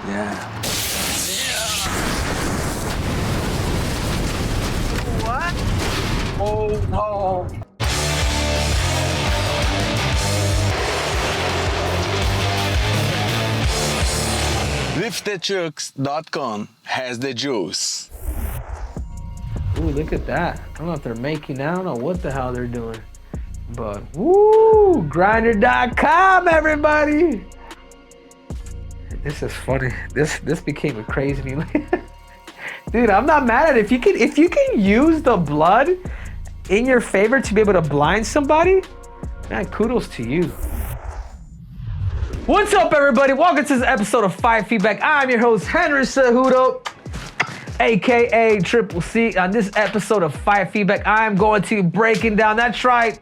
Yeah. What? Oh, no. LiftTheChucks.com has the juice. Ooh, look at that. I don't know if they're making, I don't know what the hell they're doing. But, woo, Grinder.com, everybody. This is funny. This became a crazy meme. Dude, I'm not mad at it. If you can use the blood in your favor to be able to blind somebody, man, kudos to you. What's up, everybody? Welcome to this episode of Fight Feedback. I'm your host, Henry Cejudo, aka Triple C. On this episode of Fight Feedback, I'm going to be breaking down, that's right,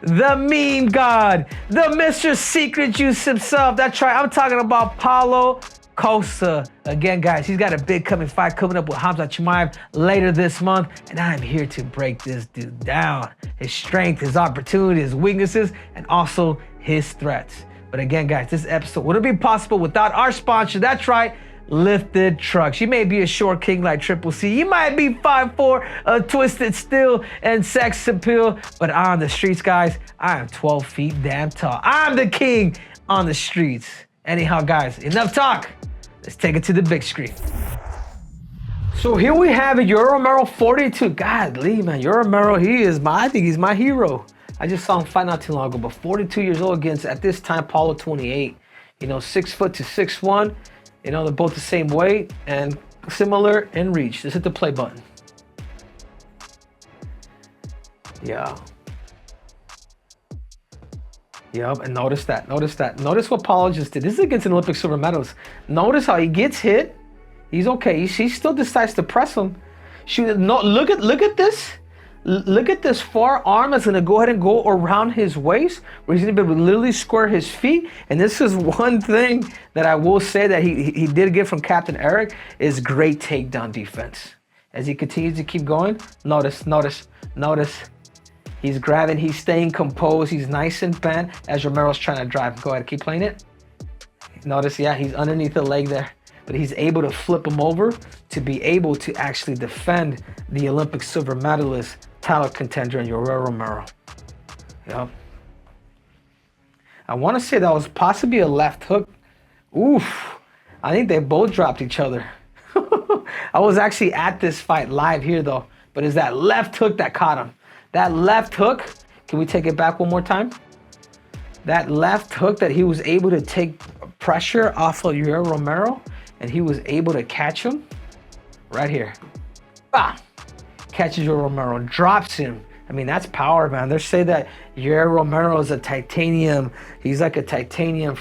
the meme god, the Mr. Secret Juice himself. That's right, I'm talking about Paulo Costa. Again, guys, he's got a big coming fight coming up with Khamzat Chimaev later this month, and I'm here to break this dude down. His strength, his opportunity, his weaknesses, and also his threats. But again, guys, this episode wouldn't be possible without our sponsor. That's right, Lifted Trucks. You may be a short king like Triple C. You might be 5'4", a twisted steel and sex appeal. But on the streets, guys, I am 12 feet damn tall. I'm the king on the streets. Anyhow, guys, enough talk. Let's take it to the big screen. So here we have it, Yoel Romero 42. Godly, man, Yoel Romero, I think he's my hero. I just saw him fight not too long ago, but 42 years old against, at this time, Paulo 28. You know, 6 foot to 6'1". You know, they're both the same weight and similar in reach. Just hit the play button. Yeah. Yep, and notice that. Notice what Paulo just did. This is against an Olympic silver medalist. Notice how he gets hit. He's okay. He still decides to press him. Shoot, no, look at this. Look at this forearm that's gonna go ahead and go around his waist, where he's gonna be able to literally square his feet. And this is one thing that I will say that he did get from Captain Eric is great takedown defense. As he continues to keep going, notice. He's grabbing, he's staying composed, he's nice and bent as Romero's trying to drive. Go ahead, keep playing it. Notice, yeah, he's underneath the leg there. But he's able to flip him over to be able to actually defend the Olympic silver medalist, title contender in Yoel Romero. Yep. I want to say that was possibly a left hook. Oof. I think they both dropped each other. I was actually at this fight live here though, but it's that left hook that caught him. That left hook, can we take it back one more time? That left hook that he was able to take pressure off of Yoel Romero, and he was able to catch him right here. Bah! Catches Yoel Romero, drops him. I mean, that's power, man. They say that Yoel Romero is a titanium. He's like a titanium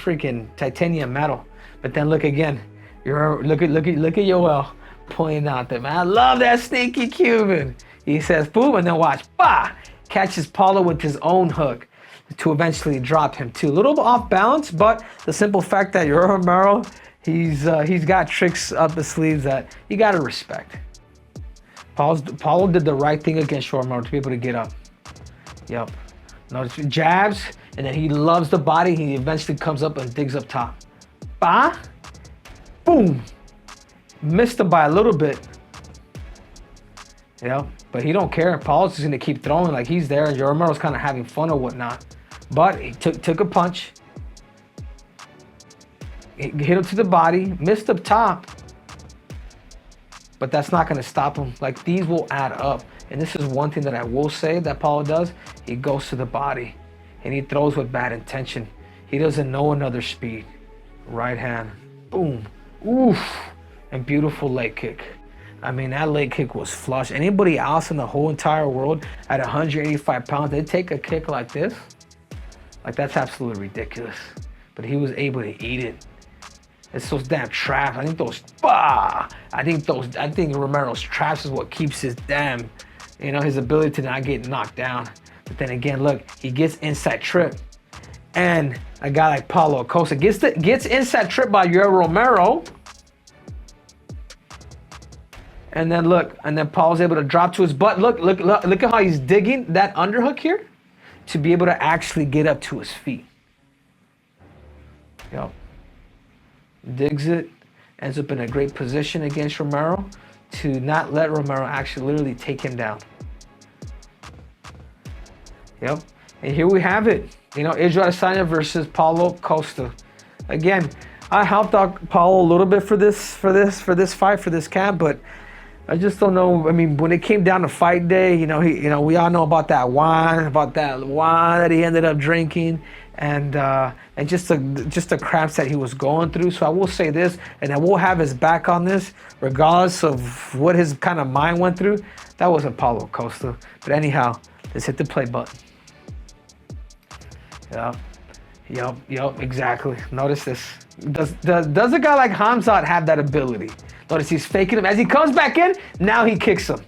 metal. But then look again. Look at Yoel pointing out that, man, I love that sneaky Cuban. He says, boom, and then watch, bah! Catches Paulo with his own hook to eventually drop him too. A little off balance, but the simple fact that Yoel Romero, he's got tricks up his sleeves that you gotta respect. Paulo did the right thing against Yoel Romero to be able to get up. Yep. Notice jabs, and then he loves the body. He eventually comes up and digs up top. Bah! Boom! Missed him by a little bit. Yeah, but he don't care. Paulo's just gonna keep throwing like he's there, and Yoel Romero's kind of having fun or whatnot. But he took a punch. He hit him to the body, missed up top. But that's not gonna stop him. Like, these will add up. And this is one thing that I will say that Paulo does. He goes to the body and he throws with bad intention. He doesn't know another speed. Right hand, boom, oof, and beautiful leg kick. I mean, that leg kick was flush. Anybody else in the whole entire world at 185 pounds, they take a kick like this? Like, that's absolutely ridiculous. But he was able to eat it. It's those damn traps. I think Romero's traps is what keeps his damn, his ability to not get knocked down. But then again, look, he gets inside trip. And a guy like Paulo Costa gets inside trip by Yoel Romero. And then look, Paulo's able to drop to his butt. Look at how he's digging that underhook here to be able to actually get up to his feet. Yep. Digs it. ends up in a great position against Romero to not let Romero actually literally take him down. Yep. And here we have it. Israel Adesanya versus Paulo Costa. Again, I helped out Paulo a little bit for this fight, for this camp, but I just don't know. I mean, when it came down to fight day, we all know about that wine that he ended up drinking, and just the cramps that he was going through. So I will say this, and I will have his back on this, regardless of what his kind of mind went through. That wasn't Paulo Costa. But anyhow, let's hit the play button. Yep, exactly. Notice this. Does a guy like Khamzat have that ability? Notice he's faking him. As he comes back in, now he kicks him.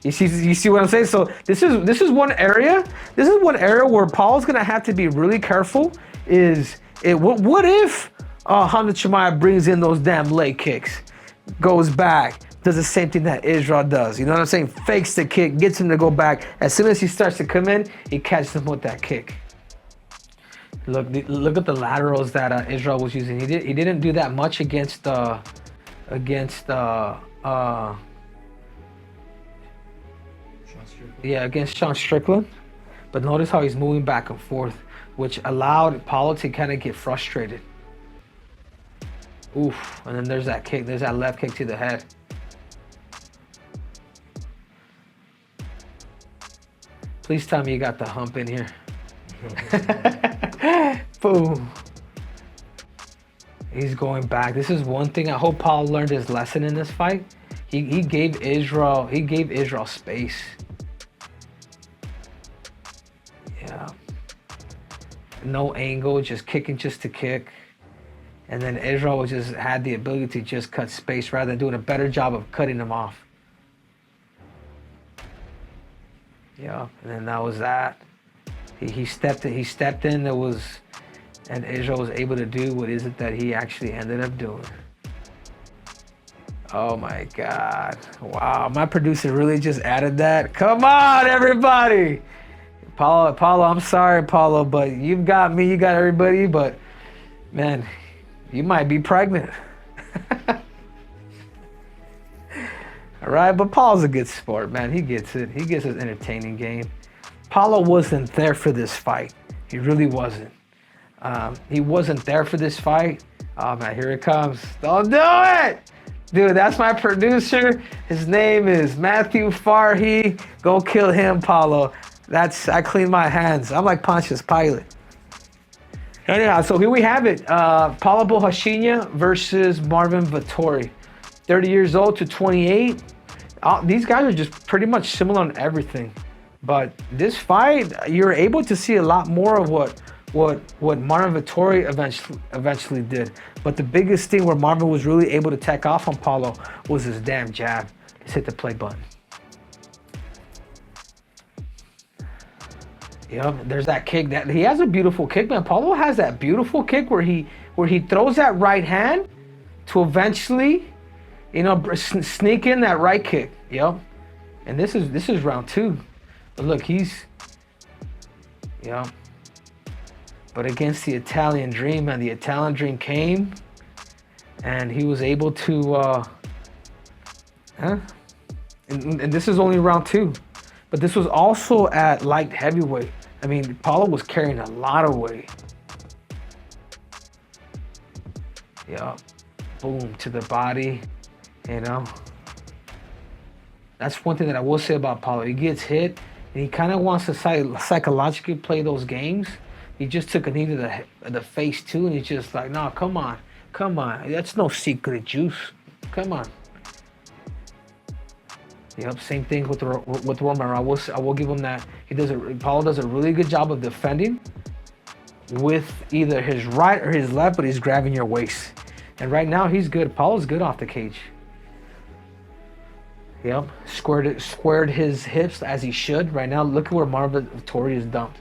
You see what I'm saying? So this is one area. This is one area where Paul's gonna have to be really careful. What if Khamzat Chimaev brings in those damn leg kicks, goes back, does the same thing that Israel does? You know what I'm saying? Fakes the kick, gets him to go back. As soon as he starts to come in, he catches him with that kick. Look at the laterals that Israel was using. He didn't do that much against Sean Strickland. But notice how he's moving back and forth, which allowed Paulo to kind of get frustrated. Oof, and then there's that kick. There's that left kick to the head. Please tell me you got the hump in here. Boom. He's going back. This is one thing. I hope Paul learned his lesson in this fight. He gave Israel space. Yeah. No angle, just kicking just to kick. And then Israel just had the ability to just cut space rather than doing a better job of cutting him off. Yeah, and then that was that. He stepped in. And Israel was able to do what is it that he actually ended up doing. Oh my God. Wow, my producer really just added that. Come on, everybody. Paulo, I'm sorry, Paulo, but you've got me, you got everybody, but man, you might be pregnant. All right, but Paulo's a good sport, man. He gets it. He gets his entertaining game. Paulo wasn't there for this fight. He really wasn't. He wasn't there for this fight. Oh man, here it comes. Don't do it! Dude, that's my producer. His name is Matthew Farhi. Go kill him, Paulo. I clean my hands. I'm like Pontius Pilate. Anyhow, so here we have it. Paulo Bohashinya versus Marvin Vettori. 30 years old to 28. These guys are just pretty much similar on everything. But this fight, you're able to see a lot more of what Marvin Vettori eventually did. But the biggest thing where Marvin was really able to take off on Paulo was his damn jab. Let's hit the play button. Yep, there's that kick. That he has a beautiful kick, man. Paulo has that beautiful kick where he throws that right hand to eventually, sneak in that right kick. Yep. And this is round 2. But look, But against the Italian Dream, and the Italian Dream came, and he was able to, and this is only round 2, but this was also at light heavyweight. I mean, Paulo was carrying a lot of weight. Yeah, boom, to the body, That's one thing that I will say about Paulo. He gets hit, and he kind of wants to psychologically play those games. He just took a knee to the face too, and he's just like, no, come on. That's no secret juice. Come on. Yep, same thing with Romero. I will give him that. Paulo does a really good job of defending with either his right or his left, but he's grabbing your waist. And right now he's good. Paulo's good off the cage. Yep, squared his hips as he should. Right now, look at where Marvin Vettori is dumped.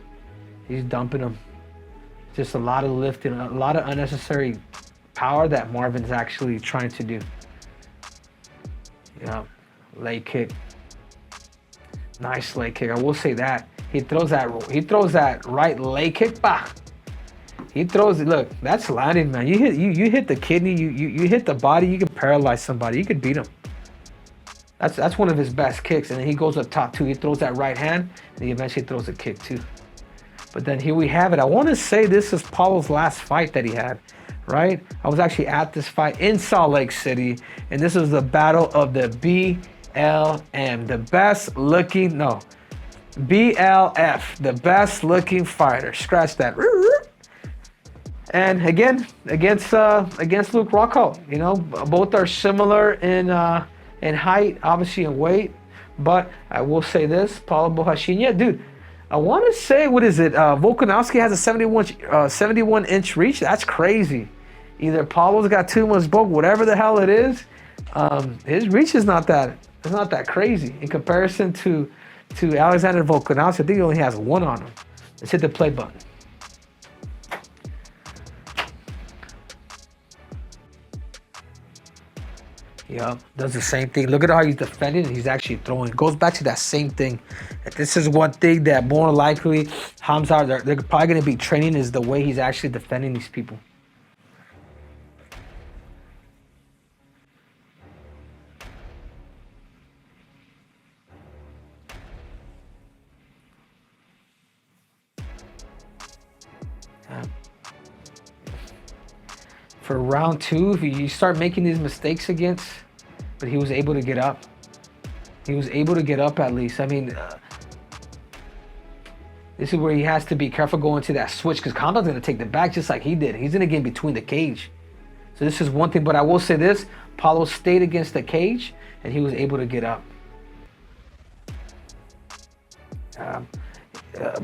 He's dumping him. Just a lot of lifting, a lot of unnecessary power that Marvin's actually trying to do. Yeah, leg kick. Nice leg kick. I will say that. He throws that right leg kick. Bah! He throws it. Look, that's landing, man. You hit the kidney. You hit the body. You can paralyze somebody. You could beat him. That's one of his best kicks. And then he goes up top too. He throws that right hand, and he eventually throws a kick too. But then here we have it. I want to say this is Paulo's last fight that he had, right? I was actually at this fight in Salt Lake City, and this was the battle of the BLM, the best looking, no, BLF, the best looking fighter. Scratch that. And again, against Luke Rockhold, you know, both are similar in height, obviously in weight, but I will say this, Paulo Borrachinha, dude, I want to say, what is it? Volkanovski has a 71-inch reach. That's crazy. Either Paulo's got too much bulk, whatever the hell it is. His reach is not that crazy in comparison to Alexander Volkanovski. I think he only has one on him. Let's hit the play button. Yeah, does the same thing. Look at how he's defending and he's actually throwing. Goes back to that same thing. This is one thing that more likely Khamzat, they're probably going to be training, is the way he's actually defending these people. For round two, if you start making these mistakes against, but he was able to get up. He was able to get up at least. I mean, this is where he has to be careful going to that switch, because Khamzat's going to take the back just like he did. He's going to get between the cage. So this is one thing, but I will say this, Paulo stayed against the cage and he was able to get up.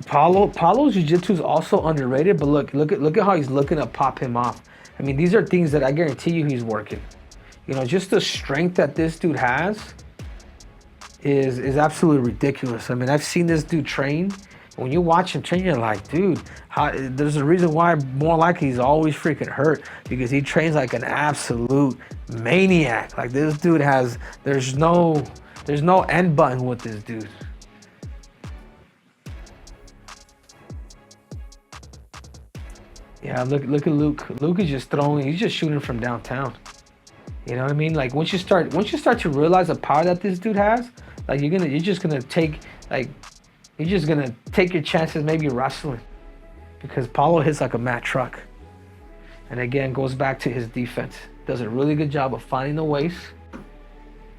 Paulo's jiu-jitsu is also underrated, but look at how he's looking to pop him off. I mean, these are things that I guarantee you he's working. You know, just the strength that this dude has is absolutely ridiculous. I mean, I've seen this dude train. When you watch him train, you're like, dude, there's a reason why more likely he's always freaking hurt, because he trains like an absolute maniac. Like, this dude there's no end button with this dude. Yeah, look at Luke. Luke is just throwing. He's just shooting from downtown. You know what I mean? Like, once you start to realize the power that this dude has, like you're just gonna take your chances maybe wrestling, because Paulo hits like a Mack truck. And again, goes back to his defense. Does a really good job of finding the ways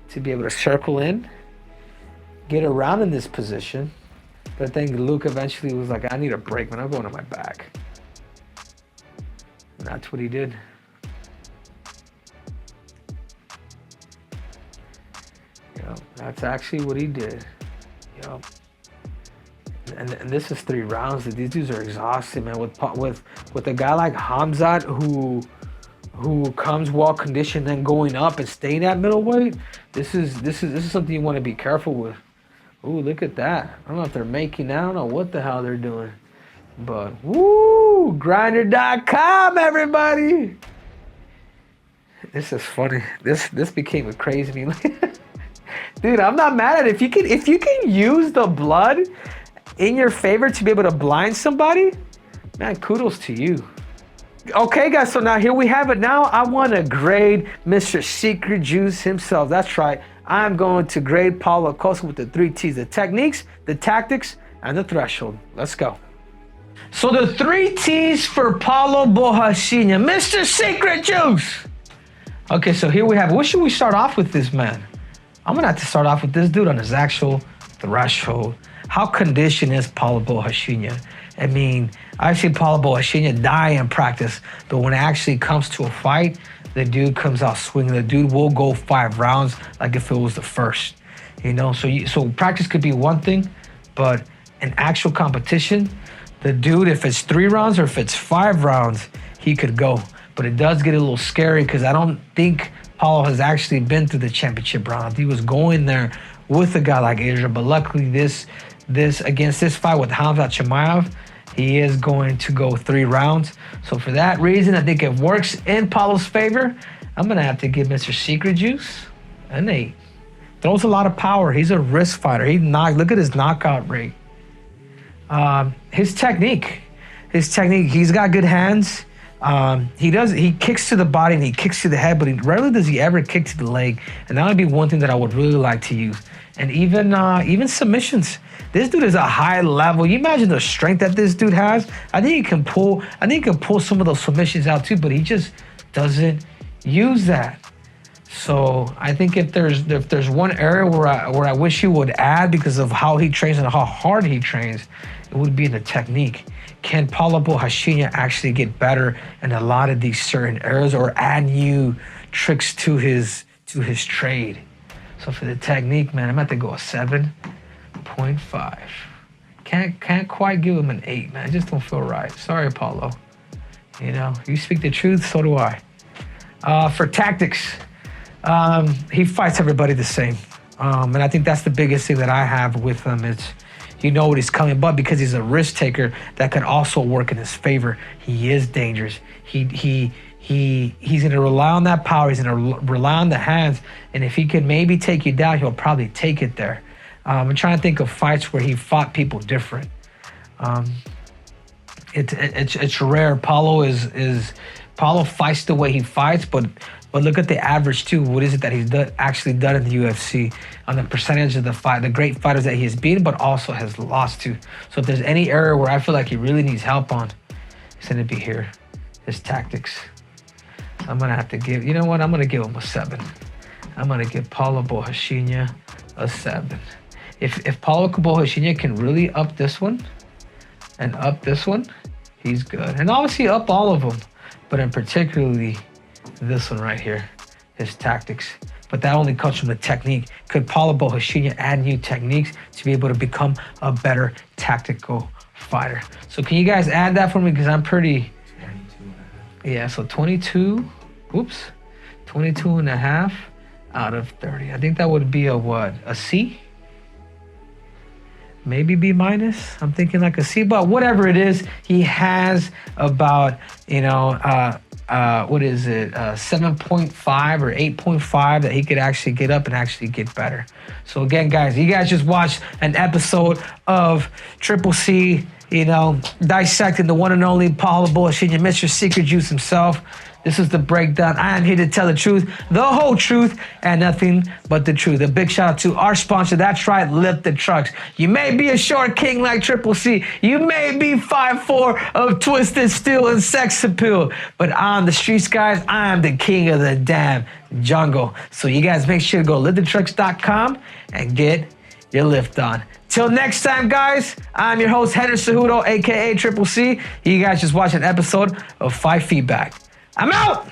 to be able to circle in, get around in this position. But I think Luke eventually was like, I need a break, man. I'm going to my back. And that's what he did. Yeah, that's actually what he did. Yeah. And this is 3 rounds. These dudes are exhausted, man. With a guy like Khamzat who comes well conditioned, then going up and staying at middleweight. This is something you want to be careful with. Ooh, look at that. I don't know if they're making. I don't know what the hell they're doing. But woo, grinder.com, everybody. This is funny. This became a crazy dude. I'm not mad at it. If you can use the blood in your favor to be able to blind somebody, man, kudos to you. Okay, guys, so now here we have it. Now I want to grade Mr. Secret Juice himself. That's right. I'm going to grade Paulo Costa with the 3 T's: the techniques, the tactics, and the threshold. Let's go. So the 3 T's for Paulo Borrachinha, Mr. Secret Juice. Okay, so here we have it. What should we start off with this man? I'm gonna have to start off with this dude on his actual threshold. How conditioned is Paulo Borrachinha? I mean, I've seen Paulo Borrachinha die in practice, but when it actually comes to a fight, the dude comes out swinging. The dude will go 5 rounds like if it was the first. You know, so practice could be one thing, but in actual competition, the dude, if it's 3 rounds or if it's 5 rounds, he could go. But it does get a little scary, because I don't think Paulo has actually been through the championship round. He was going there with a guy like Israel, but luckily this against this fight with Khamzat Chimaev, he is going to go 3 rounds. So for that reason, I think it works in Paulo's favor. I'm gonna have to give Mr. Secret Juice an 8. Throws a lot of power. He's a wrist fighter. Look at his knockout rate. His technique. His technique, he's got good hands. He kicks to the body and he kicks to the head, but rarely does he ever kick to the leg. And that would be one thing that I would really like to use. And even submissions. This dude is a high level. You imagine the strength that this dude has. I think he can pull some of those submissions out too, but he just doesn't use that. So I think if there's one area where I wish he would add because of how he trains and how hard he trains, it would be in the technique. Can Paulo Costa actually get better in a lot of these certain areas or add new tricks to his trade? So for the technique, man, I'm about to go a 7.5. Can't quite give him an 8, man. I just don't feel right. Sorry, Paulo. You know, you speak the truth, so do I. For tactics, he fights everybody the same. And I think that's the biggest thing that I have with him is you know what he's coming, but because he's a risk taker, that can also work in his favor. He is dangerous. He's gonna rely on that power. He's gonna rely on the hands, and if he can maybe take you down, he'll probably take it there. I'm trying to think of fights where he fought people different. It's rare. Paulo fights the way he fights, but look at the average too. What is it that he's actually done in the UFC on the percentage of the great fighters that he has beaten, but also has lost to. So if there's any area where I feel like he really needs help on, it's gonna be here, his tactics. I'm gonna have to give, you know what? I'm gonna give him a 7. I'm gonna give Paulo Costa a 7. If Paulo Costa can really up this one and up this one, he's good. And obviously up all of them, but in particularly this one right here, his tactics. But that only comes from the technique. Could Paulo Costa add new techniques to be able to become a better tactical fighter? So can you guys add that for me? Because I'm pretty... Yeah, so 22 and a half out of 30. I think that would be a what? A C? Maybe B minus. I'm thinking like a C, but whatever it is, he has about, what is it, 7.5 or 8.5 that he could actually get up and actually get better. So again, guys, you guys just watched an episode of Triple C, dissecting the one and only Paulo Costa, Mr. Secret Juice himself. This is the breakdown. I am here to tell the truth, the whole truth, and nothing but the truth. A big shout out to our sponsor. That's right, Lift the Trucks. You may be a short king like Triple C. You may be 5'4" of twisted steel and sex appeal. But on the streets, guys, I am the king of the damn jungle. So you guys make sure to go liftthetrucks.com and get your lift on. Till next time, guys, I'm your host, Cejudo, a.k.a. Triple C. You guys just watched an episode of Fight Feedback. I'm out!